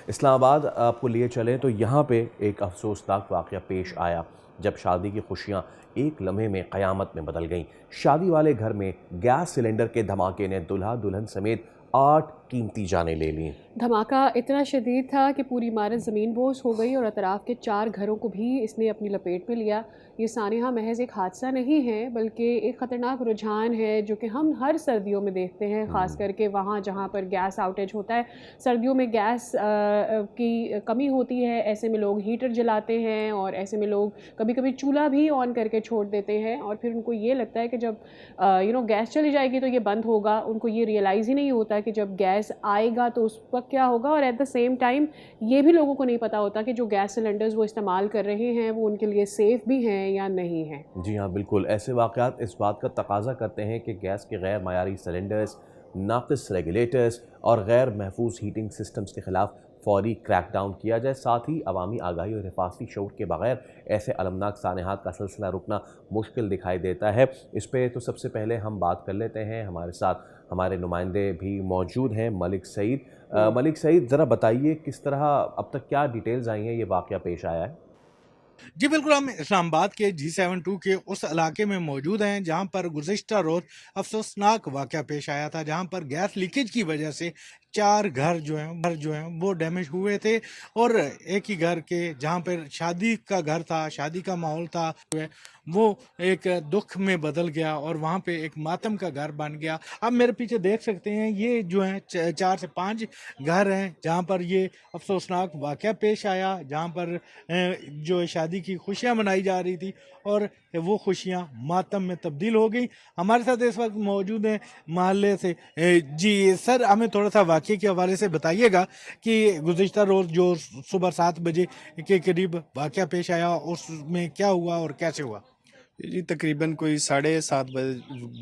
اسلام آباد آپ کو لیے چلیں تو یہاں پہ ایک افسوسناک واقعہ پیش آیا جب شادی کی خوشیاں ایک لمحے میں قیامت میں بدل گئیں۔ شادی والے گھر میں گیس سلنڈر کے دھماکے نے دلہا دلہن سمیت 8 قیمتی جانیں لے لیں۔ دھماکہ اتنا شدید تھا کہ پوری عمارت زمین بوس ہو گئی اور اطراف کے 4 گھروں کو بھی اس نے اپنی لپیٹ میں لیا۔ یہ سانحہ محض ایک حادثہ نہیں ہے بلکہ ایک خطرناک رجحان ہے جو کہ ہم ہر سردیوں میں دیکھتے ہیں، خاص کر کے وہاں جہاں پر گیس آؤٹیج ہوتا ہے۔ سردیوں میں گیس کی کمی ہوتی ہے، ایسے میں لوگ ہیٹر جلاتے ہیں اور ایسے میں لوگ کبھی کبھی چولہا بھی آن کر کے چھوڑ دیتے ہیں اور پھر ان کو یہ لگتا ہے کہ جب گیس چلی جائے گی تو یہ بند ہوگا۔ ان کو یہ ریئلائز ہی نہیں ہوتا کہ جب گیس آئے گا تو اس وقت کیا ہوگا، اور ایٹ دا سیم ٹائم یہ بھی لوگوں کو نہیں پتا ہوتا کہ جو گیس سلنڈرز وہ استعمال کر رہے ہیں وہ ان کے لیے سیف بھی ہیں یا نہیں ہیں۔ جی ہاں بالکل، ایسے واقعات اس بات کا تقاضا کرتے ہیں کہ گیس کے غیر معیاری سلنڈرز، ناقص ریگولیٹرز اور غیر محفوظ ہیٹنگ سسٹمز کے خلاف فوری کریک ڈاؤن کیا جائے۔ ساتھ ہی عوامی آگاہی اور حفاظتی شعور کے بغیر ایسے المناک سانحات کا سلسلہ رکنا مشکل دکھائی دیتا ہے۔ اس پہ تو سب سے پہلے ہم بات کر لیتے ہیں، ہمارے ساتھ ہمارے نمائندے بھی موجود ہیں، ملک سعید۔ ملک سعید، ذرا بتائیے کس طرح اب تک کیا ڈیٹیلز آئی ہیں، یہ واقعہ پیش آیا ہے؟ جی بالکل، ہم اسلام آباد کے G72 کے اس علاقے میں موجود ہیں جہاں پر گزشتہ روز افسوسناک واقعہ پیش آیا تھا، جہاں پر گیس لیکیج کی وجہ سے 4 گھر جو ہیں وہ ڈیمیج ہوئے تھے، اور ایک ہی گھر کے جہاں پر شادی کا گھر تھا، شادی کا ماحول تھا، وہ ایک دکھ میں بدل گیا اور وہاں پہ ایک ماتم کا گھر بن گیا۔ اب میرے پیچھے دیکھ سکتے ہیں، یہ جو ہیں 4 سے 5 گھر ہیں جہاں پر یہ افسوسناک واقعہ پیش آیا، جہاں پر جو شادی کی خوشیاں منائی جا رہی تھی اور وہ خوشیاں ماتم میں تبدیل ہو گئی۔ ہمارے ساتھ اس وقت موجود ہیں محلے سے۔ جی سر، ہمیں تھوڑا سا واقعے کے حوالے سے بتائیے گا کہ گزشتہ روز جو صبح 7 بجے کے قریب واقعہ پیش آیا، اس میں کیا ہوا اور کیسے ہوا؟ جی تقریباً کوئی 7:30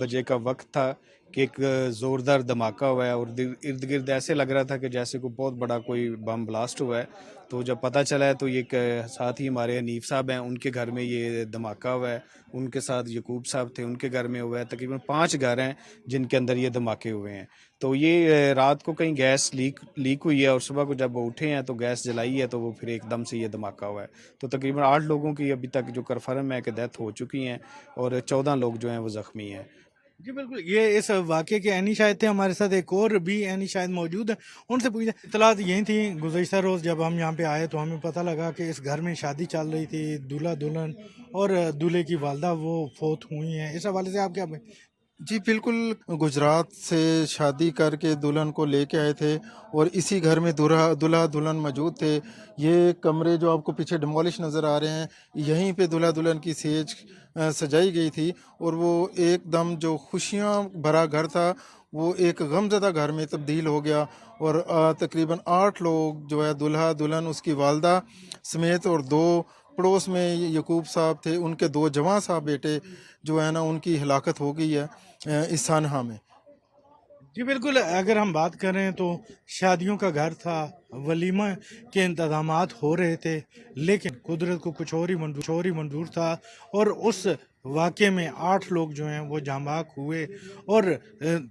بجے کا وقت تھا کہ ایک زوردار دھماکہ ہوا ہے، اور ارد گرد ایسے لگ رہا تھا کہ جیسے کوئی بہت بڑا کوئی بم بلاسٹ ہوا ہے۔ تو جب پتہ چلا ہے تو یہ ساتھ ہی ہمارے حنیف صاحب ہیں، ان کے گھر میں یہ دھماکہ ہوا ہے، ان کے ساتھ یعقوب صاحب تھے، ان کے گھر میں ہوا ہے۔ تقریباً 5 گھر ہیں جن کے اندر یہ دھماکے ہوئے ہیں۔ تو یہ رات کو کہیں گیس لیک ہوئی ہے، اور صبح کو جب وہ اٹھے ہیں تو گیس جلائی ہے، تو وہ پھر ایک دم سے یہ دھماکہ ہوا ہے۔ تو تقریباً 8 لوگوں کی ابھی تک جو کنفرم ہے کہ ڈیتھ ہو چکی ہیں، اور 14 لوگ جو ہیں وہ زخمی ہیں۔ جی بالکل، یہ اس واقعے کے عینی شاہد تھے۔ ہمارے ساتھ ایک اور بھی عینی شاہد موجود ہیں، ان سے پوچھیں۔ اطلاعات یہی تھیں، گزشتہ روز جب ہم یہاں پہ آئے تو ہمیں پتہ لگا کہ اس گھر میں شادی چل رہی تھی، دولہا دلہن اور دولہے کی والدہ وہ فوت ہوئی ہیں۔ اس حوالے سے آپ کیا جی بالکل، گجرات سے شادی کر کے دلہن کو لے کے آئے تھے اور اسی گھر میں دلہا دلہن موجود تھے۔ یہ کمرے جو آپ کو پیچھے ڈیمولش نظر آ رہے ہیں، یہیں پہ دلہا دلہن کی سیج سجائی گئی تھی، اور وہ ایک دم جو خوشیاں بھرا گھر تھا وہ ایک غمزدہ گھر میں تبدیل ہو گیا، اور تقریباً 8 لوگ جو ہے دلہا دلہن اس کی والدہ سمیت، اور 2 پڑوس میں یعقوب صاحب تھے، ان کے 2 جواں صاحب بیٹے جو ہے نا، ان کی ہلاکت ہو گئی ہے اس سانحہ میں۔ جی بالکل، اگر ہم بات کریں تو شادیوں کا گھر تھا، ولیمہ کے انتظامات ہو رہے تھے، لیکن قدرت کو کچھ اور ہی منظور تھا، اور اس واقعے میں 8 لوگ جو ہیں وہ جاں بحق ہوئے، اور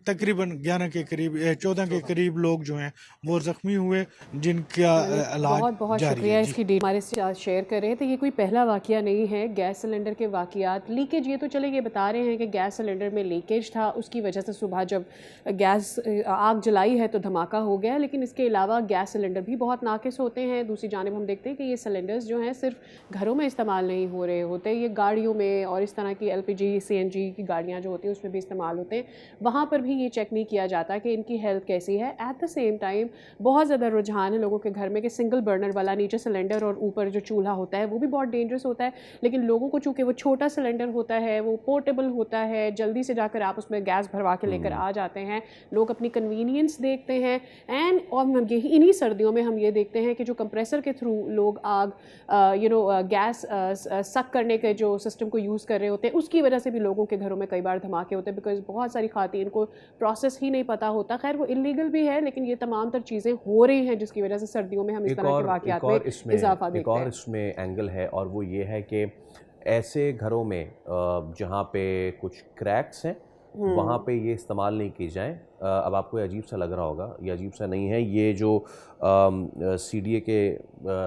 تقریباً 11 کے قریب 14 کے قریب لوگ جو ہیں وہ زخمی ہوئے، جن کا علاج بہت بہت جاری شکریہ ہے۔ اس کی ہمارے ساتھ شیئر کر رہے تھے۔ یہ کوئی پہلا واقعہ نہیں ہے گیس سلنڈر کے واقعات لیکیج، یہ تو چلے یہ بتا رہے ہیں کہ گیس سلنڈر میں لیکیج تھا، اس کی وجہ سے صبح جب گیس آگ جلائی ہے تو دھماکہ ہو گیا، لیکن اس کے علاوہ گیس سلنڈر بھی بہت ناقص ہوتے ہیں۔ دوسری جانب ہم دیکھتے ہیں کہ یہ سلنڈرز جو ہیں صرف گھروں میں استعمال نہیں ہو رہے ہوتے، یہ گاڑیوں میں اور اس طرح کی LPG CNG کی گاڑیاں جو ہوتی ہیں اس میں بھی استعمال ہوتے ہیں، وہاں پر بھی یہ چیک نہیں کیا جاتا کہ ان کی ہیلتھ کیسی ہے۔ ایٹ دا سیم ٹائم بہت زیادہ رجحان ہے لوگوں کے گھر میں کہ سنگل برنر والا نیچے سلنڈر اور اوپر جو چولہا ہوتا ہے وہ بھی بہت ڈینجرس ہوتا ہے، لیکن لوگوں کو چونکہ وہ چھوٹا سلنڈر ہوتا ہے، وہ پورٹیبل ہوتا ہے، جلدی سے جا کر آپ اس میں گیس بھروا کے لے کر آ جاتے ہیں، لوگ اپنی کنوینئنس دیکھتے ہیں، اور انہی سردیوں میں ہم یہ دیکھتے ہیں کہ جو کمپریسر کے تھرو لوگ آگ گیس سک کرنے کے جو سسٹم کو یوز کر رہے ہوتے ہیں، اس کی وجہ سے بھی لوگوں کے گھروں میں کئی بار دھماکے ہوتے ہیں، بیکاز بہت ساری خواتین کو پروسیس ہی نہیں پتہ ہوتا۔ خیر وہ انلیگل بھی ہے، لیکن یہ تمام تر چیزیں ہو رہی ہیں جس کی وجہ سے سردیوں میں ہم اس طرح کے واقعات میں اضافہ دیکھتے ہیں۔ ایک اور اس میں اینگل ہے، اور وہ یہ ہے کہ ایسے گھروں میں جہاں پہ کچھ کریکس ہیں وہاں پہ یہ استعمال نہیں کی جائیں. اب آپ کو یہ عجیب سا لگ رہا ہوگا, یہ عجیب سا نہیں ہے, یہ جو سی ڈی اے کے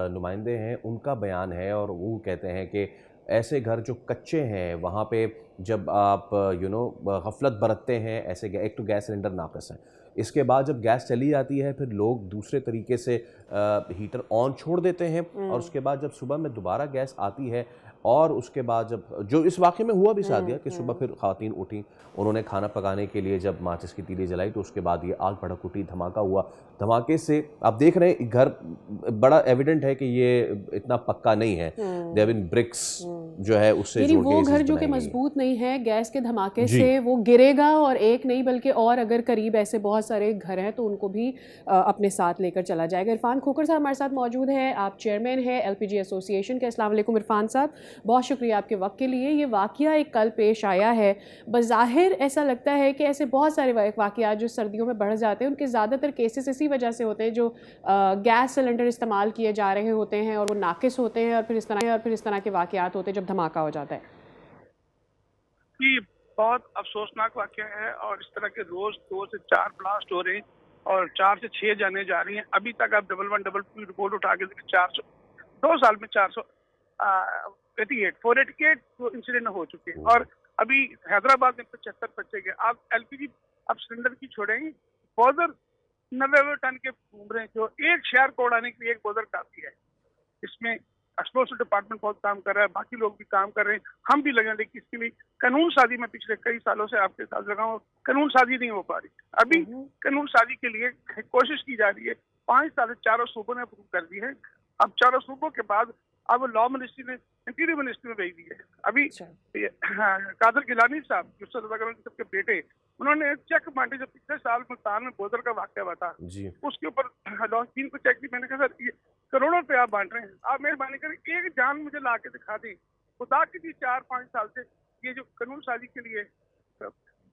نمائندے ہیں ان کا بیان ہے, اور وہ کہتے ہیں کہ ایسے گھر جو کچے ہیں وہاں پہ جب آپ غفلت برتتے ہیں, ایسے ایک تو گیس سلنڈر ناقص ہے, اس کے بعد جب گیس چلی جاتی ہے پھر لوگ دوسرے طریقے سے ہیٹر آن چھوڑ دیتے ہیں, اور اس کے بعد جب صبح میں دوبارہ گیس آتی ہے, اور اس کے بعد جب جو اس واقعے میں ہوا بھی ساتھ کہ صبح پھر خواتین اٹھیں, انہوں نے کھانا پکانے کے لیے جب ماچس کی تیلی جلائی تو اس کے بعد یہ آگ بھڑک اٹھی, دھماکہ ہوا. دھماکے سے آپ دیکھ رہے ہیں گھر بڑا ایویڈنٹ ہے کہ یہ اتنا پکا نہیں ہے, دیون برکس جو ہے اس سے یعنی جوڑ کے وہ یہ گھر چیز جو بنائی کہ گئی ہے. مضبوط نہیں ہے, گیس کے دھماکے سے وہ گرے گا, اور ایک نہیں بلکہ اور اگر قریب ایسے بہت سارے گھر ہیں تو ان کو بھی اپنے ساتھ لے کر چلا جائے گا. عرفان کھوکھر صاحب ہمارے ساتھ موجود ہیں, آپ چیئرمین ہیں ایل پی جی ایسوسی ایشن کے. السلام علیکم عرفان صاحب, بہت شکریہ آپ کے وقت کے لیے. یہ واقعہ ایک کل پیش آیا ہے, بظاہر ایسا لگتا ہے کہ ایسے بہت سارے واقعات جو سردیوں میں بڑھ جاتے ہیں ان کے زیادہ تر کیسز اسی وجہ سے ہوتے ہیں جو گیس سلنڈر استعمال کیے جا رہے ہوتے ہیں اور وہ ناقص ہوتے ہیں, اور پھر اس طرح کے واقعات ہوتے ہیں جب دھماکہ ہو جاتا ہے. یہ بہت افسوسناک واقعہ ہے, اور اس طرح کے روز 2 سے 4 بلاسٹ ہو رہے ہیں اور 4 سے 6 جانے جا رہی ہیں. ابھی تک آپ 1111 رپورٹ اٹھا کے دیکھیں, 400 2 سال میں 488 انسیڈنٹ ہو چکے ہیں, اور ابھی حیدرآباد میں 75 بچے گئے. آپ ایل پی جی اب سلنڈر کی چھوڑیں, بوزر 90 ٹن کے گھوم رہے ہیں, جو ایک شہر کو اڑانے کے لیے ایک بوزر کافی ہے. اس میں ایکسپلوسو ڈپارٹمنٹ بہت کام کر رہا ہے, باقی لوگ بھی کام کر رہے ہیں, ہم بھی لگے, لیکن اس کے لیے قانون سازی میں پچھلے کئی سالوں سے آپ کے ساتھ لگا ہوں, قانون سازی نہیں ہو پا رہی. ابھی قانون سازی کے لیے کوشش کی جا رہی ہے. 5 سال سے 4 صوبوں نے اپروو کر دی ہے. اب 4 صوبوں کے بعد اب لا منسٹری نے انٹیریئر منسٹری میں بھیج دی ہے. ابھی قادر گیلانی صاحب جو صاحب کے بیٹے, انہوں نے چیک بانٹے. جو پچھلے سال ملتان میں بوزر کا واقعہ ہوا تھا اس کے اوپر لاسٹین کو چیک دی. میں نے کہا سر یہ کروڑوں روپے آپ بانٹ رہے ہیں, آپ مہربانی کریں ایک جان مجھے لا کے دکھا دیں. خدا کی بھی 4-5 سال سے یہ جو قانون سازی کے لیے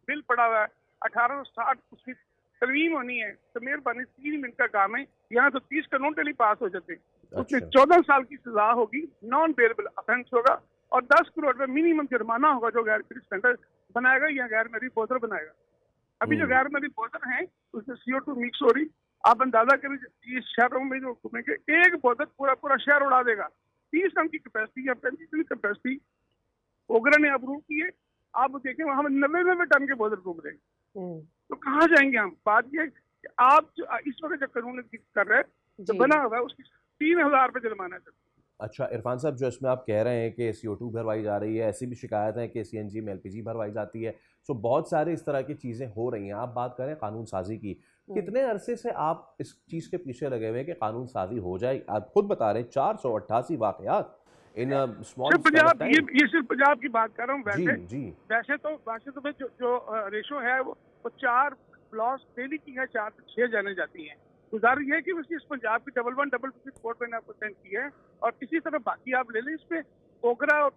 بل پڑا ہوا ہے 1860 اس کی ترمیم ہونی ہے, تو مہربانی 3 منٹ کا کام ہے. یہاں تو 30 قانون ڈیلی پاس ہو جاتے ہیں. اس میں 14 سال کی سزا ہوگی, نان بیئربل افینس ہوگا, اور 10 کروڑ روپے منیمم جرمانہ ہوگا جو غیر ملکی سلنڈر بنائے گا یا غیر ملکی بوزر بنائے گا. ابھی جو غیر ملکی بوزر ہیں اس میں CO2 مکس ہو رہی. آپ اندازہ کریں اس شہروں میں جو گھومیں گے ایک بوزر پورا شہر اڑا دے گا. 30 ٹن کی کیپیسٹی یا 35 ٹن کی کیپیسٹی اوگرا نے اپروو کی ہے. آپ دیکھیں وہاں 90 ٹن کے بوزر گھوم رہے ہیں, تو کہاں جائیں گے ہم؟ بات یہ ہے کہ آپ جو اس وقت جو قانون کر رہے ہیں جو بنا ہوا ہے اس کی 3000 روپے جرمانہ ہے. اچھا عرفان صاحب, جو اس میں آپ کہہ رہے ہیں کہ CO2 بھروائی جا رہی ہے, ایسی بھی شکایت ہے کہ CNG میں LPG بھروائی جاتی ہے, سو بہت سارے اس طرح کی چیزیں ہو رہی ہیں. آپ بات کریں قانون سازی کی, کتنے عرصے سے آپ اس چیز کے پیچھے لگے ہوئے ہیں کہ قانون سازی ہو جائے؟ آپ خود بتا رہے ہیں 488 واقعات ان اسمال پنجاب, یہ صرف پنجاب کی بات کر رہا ہوں. جی ویسے تو جو ریشو ہے وہ 4 بلاسٹ ڈیلی کی ہے, 4 سے 6 جانے جاتی ہیں. گزارش یہ کہ اس پنجاب کی 1122 رپورٹ میں نے آپ کو سینڈ کی ہے, اور اسی طرح باقی آپ لے لیں. اس پہ اوگرا اور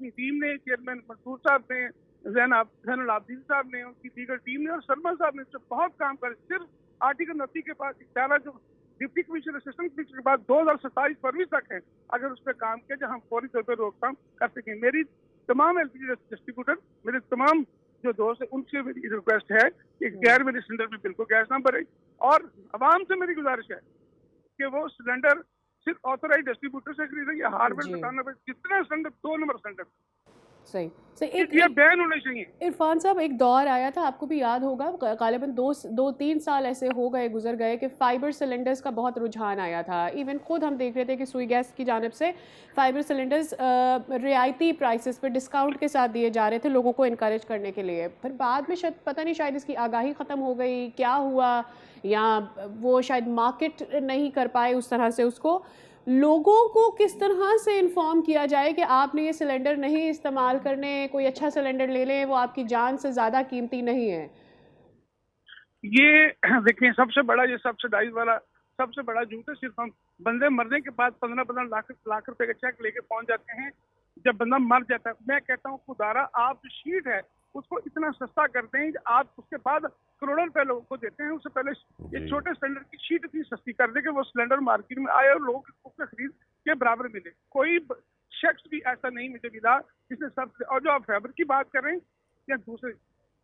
ٹیم نے, چیئرمین منصور صاحب نے, زین العابدین صاحب نے, ان کی دیگر ٹیم نے, اور سرما صاحب نے بہت کام کر. صرف آرٹیکل 29 کے پاس 11 جو ڈپٹی کمشنر اسسٹنٹ کمشنر کے بعد 2027 فروری تک ہے. اگر اس پہ کام کیا جہاں ہم فوری طور پہ روک تھام کر سکیں. میری تمام LPG ڈسٹریبیوٹر, میرے تمام جو دوست ہیں, ان سے میری ریکویسٹ ہے کہ غیر ملکی سلنڈر میں بالکل گیس نہ بھرے, اور عوام سے میری گزارش ہے کہ وہ سلنڈر صرف آتھورائز ڈسٹریبیوٹر سے خریدیں یا ہارڈویئر دکانوں پہ جتنے سلنڈر 2 نمبر سلنڈر صحیح. یہ بین ہونے چاہیے. عرفان صاحب ایک دور آیا تھا, آپ کو بھی یاد ہوگا, غالباً 2-3 سال ایسے گزر گئے کہ فائبر سلنڈرز کا بہت رجحان آیا تھا. ایون خود ہم دیکھ رہے تھے کہ سوئی گیس کی جانب سے فائبر سلنڈرز رعایتی پرائسز پہ ڈسکاؤنٹ کے ساتھ دیے جا رہے تھے لوگوں کو انکریج کرنے کے لیے. پھر بعد میں شاید پتہ نہیں, شاید اس کی آگاہی ختم ہو گئی, کیا ہوا, یا وہ شاید مارکیٹ نہیں کر پائے اس طرح سے اس کو. لوگوں کو کس طرح سے انفارم کیا جائے کہ آپ نے یہ سلنڈر نہیں استعمال کرنے, کوئی اچھا سلنڈر لے لیں, وہ آپ کی جان سے زیادہ قیمتی نہیں ہے؟ یہ دیکھیں سب سے بڑا, یہ سبسڈائز والا سب سے بڑا جھوٹ ہے. صرف ہم بندے مرنے کے بعد 15 لاکھ روپے کا چیک لے کے پہنچ جاتے ہیں. جب بندہ مر جاتا ہے, میں کہتا ہوں خدارا آپ جو شیٹ ہے اس کو اتنا سستا کرتے ہیں کہ آپ اس کے بعد کروڑوں روپے لوگوں کو دیتے ہیں. اس سے پہلے ایک چھوٹے سلنڈر کی شیٹ اتنی سستی کر دے کہ وہ سلنڈر مارکیٹ میں آئے اور لوگوں کو خرید کے برابر ملے. کوئی شخص بھی ایسا نہیں مجھے ملا جس نے سب. اور جو آپ فائبر کی بات کر رہے ہیں یا دوسرے,